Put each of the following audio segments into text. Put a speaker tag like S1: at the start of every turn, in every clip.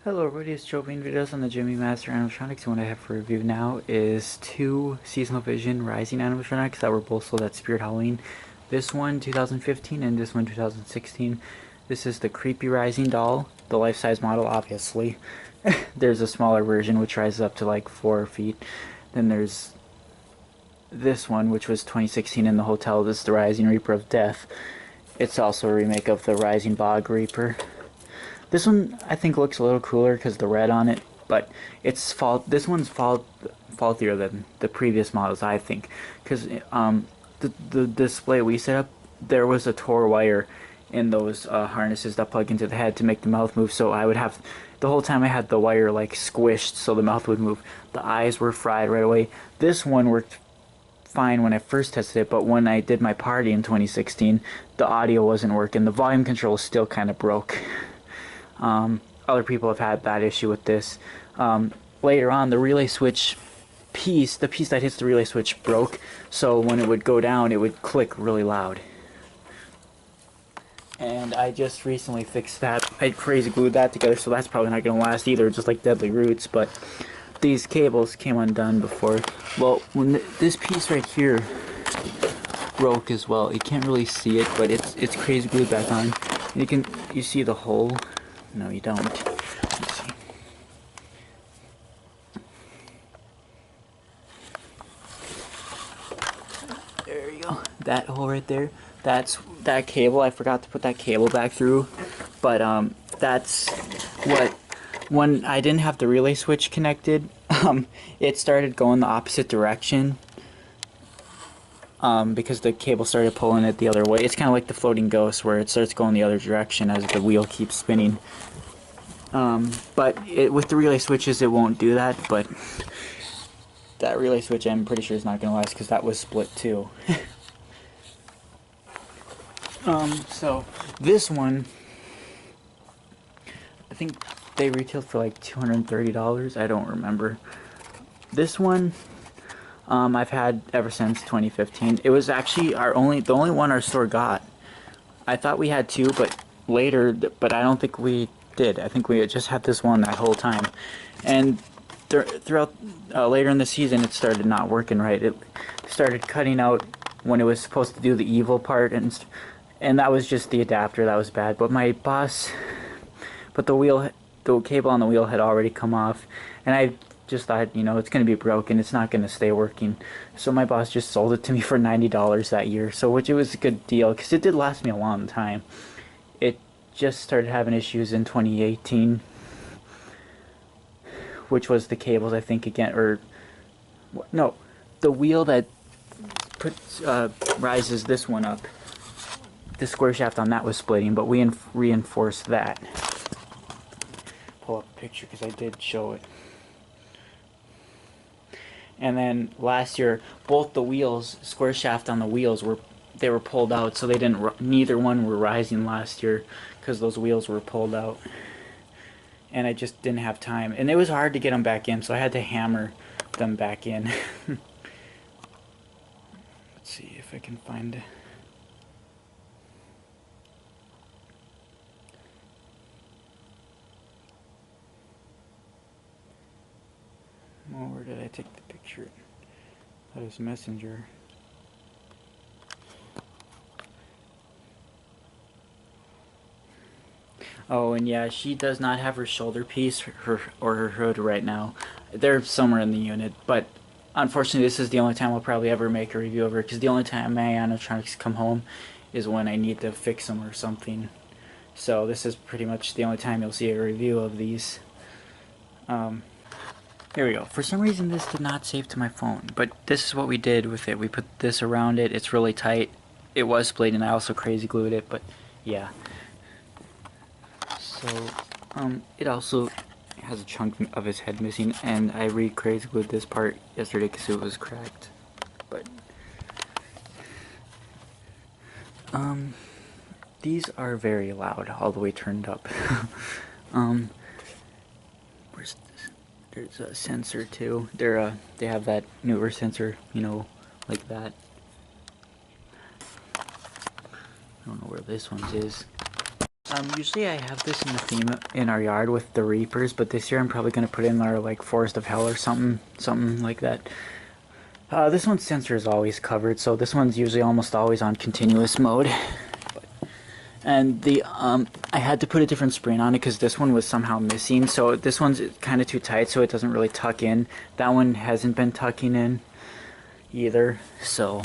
S1: Hello everybody, it's Joe being videos on the Gemmy Master Animatronics, and what I have for review now is two Seasonal Vision Rising Animatronics that were both sold at Spirit Halloween. This one 2015 and this one 2016. This is the Creepy Rising doll, the life-size model obviously. There's a smaller version which rises up to like 4 feet. Then there's this one which was 2016 in the hotel. This is the Rising Reaper of Death. It's also a remake of the Rising Bog Reaper. This one I think looks a little cooler because of the red on it, but this one's faultier than the previous models, I think, because the display we set up, there was a Tor wire in those harnesses that plug into the head to make the mouth move, so I would have, the whole time I had the wire like squished so the mouth would move. The eyes were fried right away. This one worked fine when I first tested it, but when I did my party in 2016, the audio wasn't working. The volume control still kind of broke. Other people have had that issue with this. Later on, the relay switch piece, the piece that hits the relay switch broke, so when it would go down, it would click really loud. And I just recently fixed that. I crazy glued that together, so that's probably not going to last either, just like Deadly Roots, but these cables came undone before. Well, when this piece right here broke as well, you can't really see it, but it's crazy glued back on. You see the hole. No, you don't. Let's see. There you go. That hole right there. That's that cable. I forgot to put that cable back through, but that's what. When I didn't have the relay switch connected, it started going the opposite direction. Because the cable started pulling it the other way. It's kind of like the floating ghost where it starts going the other direction as the wheel keeps spinning. But with the relay switches it won't do that, but that relay switch I'm pretty sure is not going to last because that was split too. So this one, I think they retailed for like $230, I don't remember. This one I've had ever since 2015. It was actually the only one our store got. I thought we had two, but I don't think we did. I think we just had this one that whole time. And throughout later in the season, it started not working right. It started cutting out when it was supposed to do the evil part, and that was just the adapter that was bad. But my boss, the cable on the wheel had already come off, and I just thought, you know, it's going to be broken, it's not going to stay working. So my boss just sold it to me for $90 that year, which it was a good deal because it did last me a long time. It just started having issues in 2018, which was the cables, I think, again, or no, the wheel that rises this one up, the square shaft on that was splitting, but we reinforced that. Pull up a picture because I did show it. And then last year, both the wheels, square shaft on the wheels were pulled out, so neither one were rising last year because those wheels were pulled out. And I just didn't have time, and it was hard to get them back in, so I had to hammer them back in. Let's see if I can find it. Oh, where did I take the picture? That was Messenger. Oh, and yeah, she does not have her shoulder piece or her hood right now. They're somewhere in the unit, but unfortunately this is the only time I'll probably ever make a review of her, because the only time my animatronics come home is when I need to fix them or something. So this is pretty much the only time you'll see a review of these. Here we go. For some reason this did not save to my phone, but this is what we did with it. We put this around it. It's really tight. It was split, and I also crazy glued it, but yeah. So, it also has a chunk of his head missing, and I crazy glued this part yesterday because it was cracked. But, these are very loud, all the way turned up. Where's this? There's a sensor too. They have that newer sensor, you know, like that. I don't know where this one is. Usually I have this in the theme in our yard with the Reapers, but this year I'm probably going to put in our, like, Forest of Hell or something like that. This one's sensor is always covered, so this one's usually almost always on continuous mode. And the, I had to put a different spring on it because this one was somehow missing, so this one's kind of too tight, so it doesn't really tuck in. That one hasn't been tucking in either, so...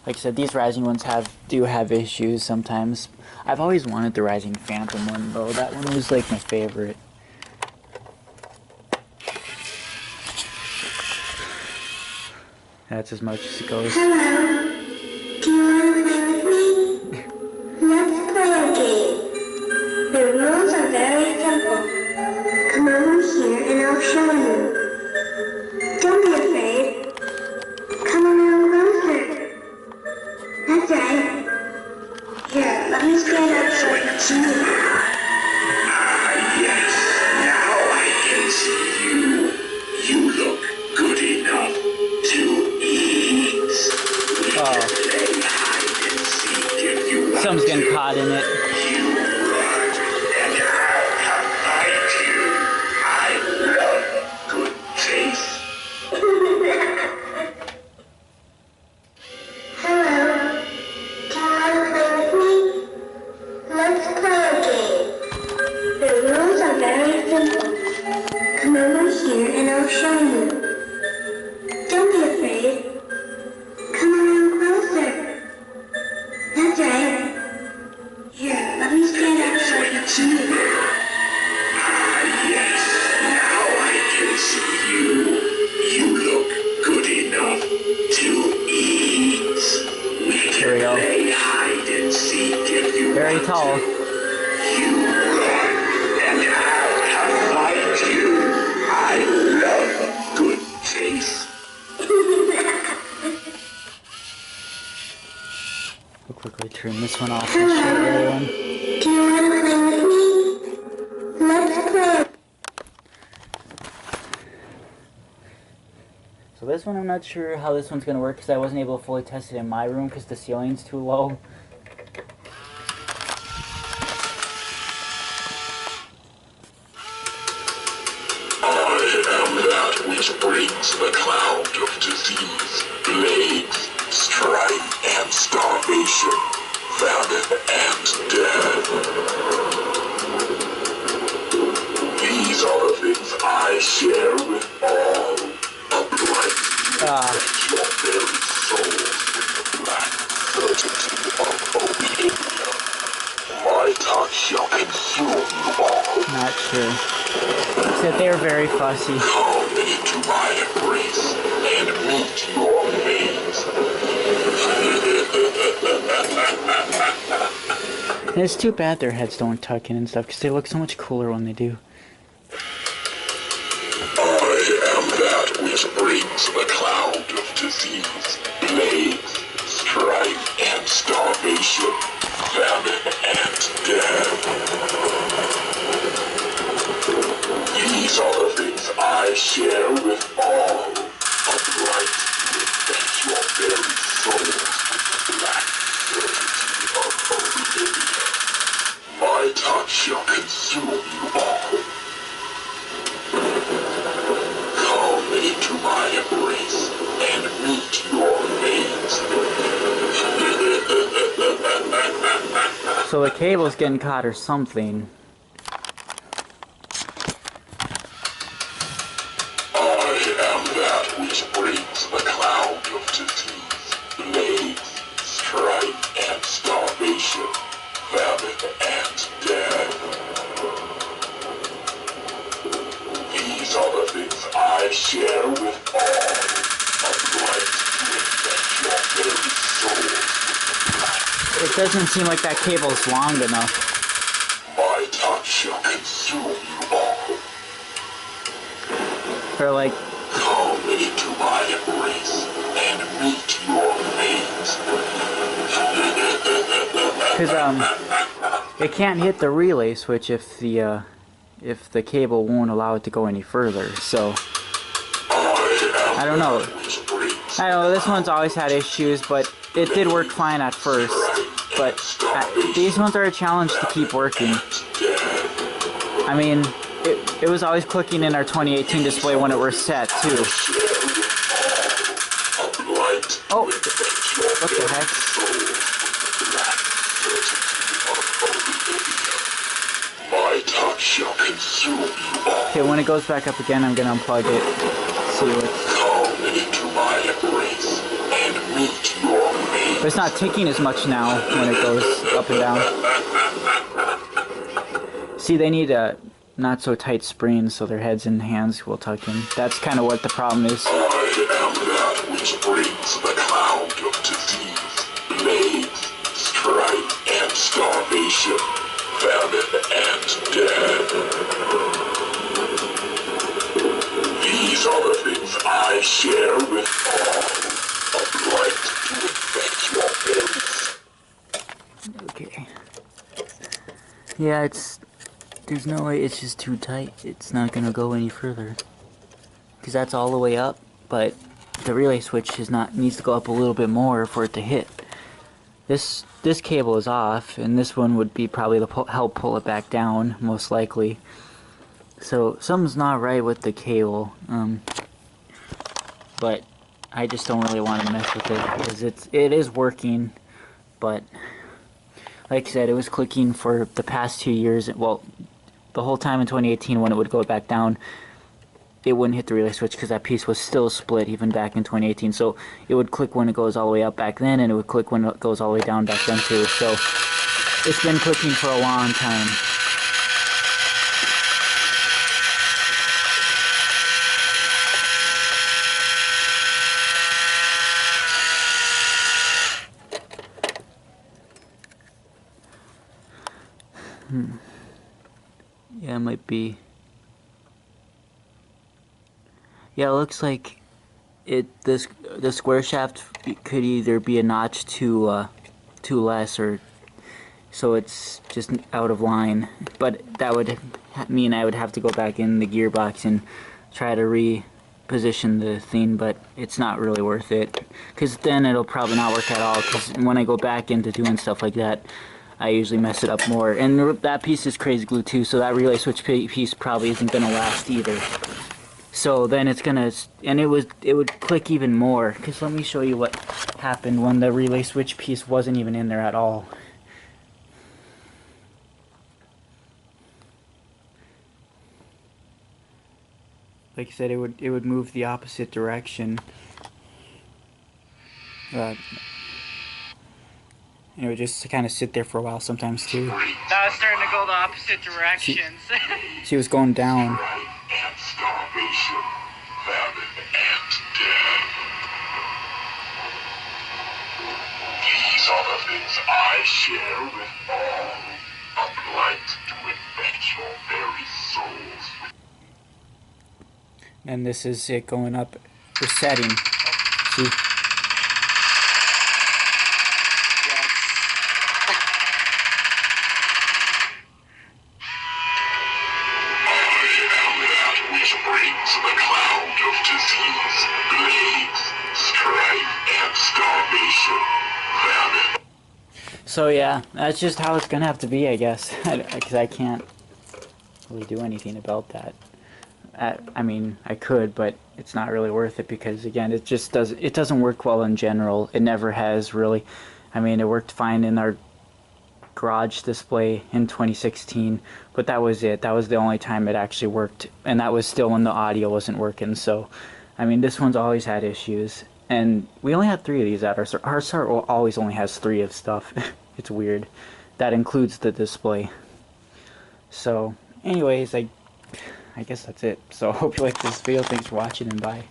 S1: Like I said, these Rising ones do have issues sometimes. I've always wanted the Rising Phantom one, though. That one was, like, my favorite. That's as much as it goes.
S2: Hello. Do you want to play with me? Let's play a game. The rules are very simple. Come over here and I'll show you. Don't be afraid. Come a little closer. That's right. Here, let me stand up so I can see you.
S3: Yes, now I can see you. You look good enough to eat. We can play hide and seek if you want.
S1: Someone's getting caught in it.
S3: You run, and I'll come find you. I love good taste.
S2: Hello. Do you want to play with me? Let's play a game. The rules are very simple. Come over here and I'll show you. Don't be afraid. Come a little closer. That's right. Here, let me stand up so I can see you.
S3: Yes, now I can see you. You look good enough to eat. We
S1: Here we
S3: can
S1: go.
S3: play hide and seek if you
S1: Very
S3: want
S1: tall.
S3: to. You run, and I'll come find you. I love good taste.
S1: I'll quickly turn this one off and show everyone.
S2: Do you want to play with me? Let's play.
S1: So this one, I'm not sure how this one's going to work because I wasn't able to fully test it in my room because the ceiling's too low.
S3: I am that which brings the cloud of disease, plagues, strife, and starvation, famine, and death. These are the things I share with all. A blight that your very souls with the black certainty of obedience. My touch shall consume you all.
S1: Not sure. Except they're very fussy.
S3: Come into my embrace and meet your maze.
S1: And it's too bad their heads don't tuck in and stuff because they look so much cooler when they do.
S3: I am that which brings the cloud of disease, plagues, strife, and starvation, famine, and death. These are the things I share with all. A bright that your very souls with black certainty of oblivion. My touch shall consume you all. Come into my embrace and meet your maze.
S1: So the cable's getting caught or something.
S3: I am that which brings the cloud of disease, plagues, strife, and starvation, famine, and death. These are the things I share with all. A blight to infect your very souls with the black.
S1: It doesn't seem like that cable's long enough.
S3: My touch shall consume you all.
S1: Or like,
S3: Come into my embrace and meet your maze.
S1: because it can't hit the relay switch if the cable won't allow it to go any further. So I don't know. I don't know. This one's always had issues, but it did work fine at first. but these ones are a challenge to keep working. I mean, it was always clicking in our 2018 display when it was set too. Oh, what the heck? Okay, when it goes back up again, I'm gonna unplug it. See what's. But it's not ticking as much now when it goes up and down. See, they need a not so tight springs so their heads and hands will tuck in. That's kind of what the problem is.
S3: I am that which brings the cloud of disease, plagues, strife, and starvation, famine, and death. These are the things I share with all, a blight to infect your berries.
S1: Okay. Yeah, there's no way, it's just too tight. It's not gonna go any further. Because that's all the way up, but the relay switch needs to go up a little bit more for it to hit. This cable is off, and this one would be probably to help pull it back down, most likely. So something's not right with the cable, but I just don't really want to mess with it because it is working, but like I said, it was clicking for the past 2 years. Well, the whole time in 2018 when it would go back down, it wouldn't hit the relay switch because that piece was still split even back in 2018. So it would click when it goes all the way up back then, and it would click when it goes all the way down back then too. So it's been clicking for a long time. Yeah, it might be. Yeah, it looks like the square shaft could either be a notch too less, or so it's just out of line. But that would mean I would have to go back in the gearbox and try to reposition the thing, but it's not really worth it because then it'll probably not work at all. Because when I go back into doing stuff like that, I usually mess it up more. And that piece is crazy glue too, so that relay switch piece probably isn't gonna last either. So then it's gonna, and it would click even more. Cause let me show you what happened when the relay switch piece wasn't even in there at all. Like I said, it would move the opposite direction. And it would just kind of sit there for a while sometimes too.
S4: Now it's starting to go the opposite directions.
S1: She was going down.
S3: And starvation, famine, and death. These are the things I share with all, a blight to infect your very souls.
S1: And this is it going up, resetting. See?
S3: Brings the cloud of disease, plagues, strife, and starvation, famine.
S1: So yeah, that's just how it's gonna have to be, I guess, because I can't really do anything about that. I mean, I could, but it's not really worth it because again, it doesn't work well in general. It never has really. I mean, it worked fine in our garage display in 2016, but that was it. That was the only time it actually worked, and that was still when the audio wasn't working. So I mean, this one's always had issues, and we only had 3 of these at our store. Our store always only has 3 of stuff. It's weird. That includes the display. So anyways, I guess that's it. So I hope you like this video. Thanks for watching, and bye.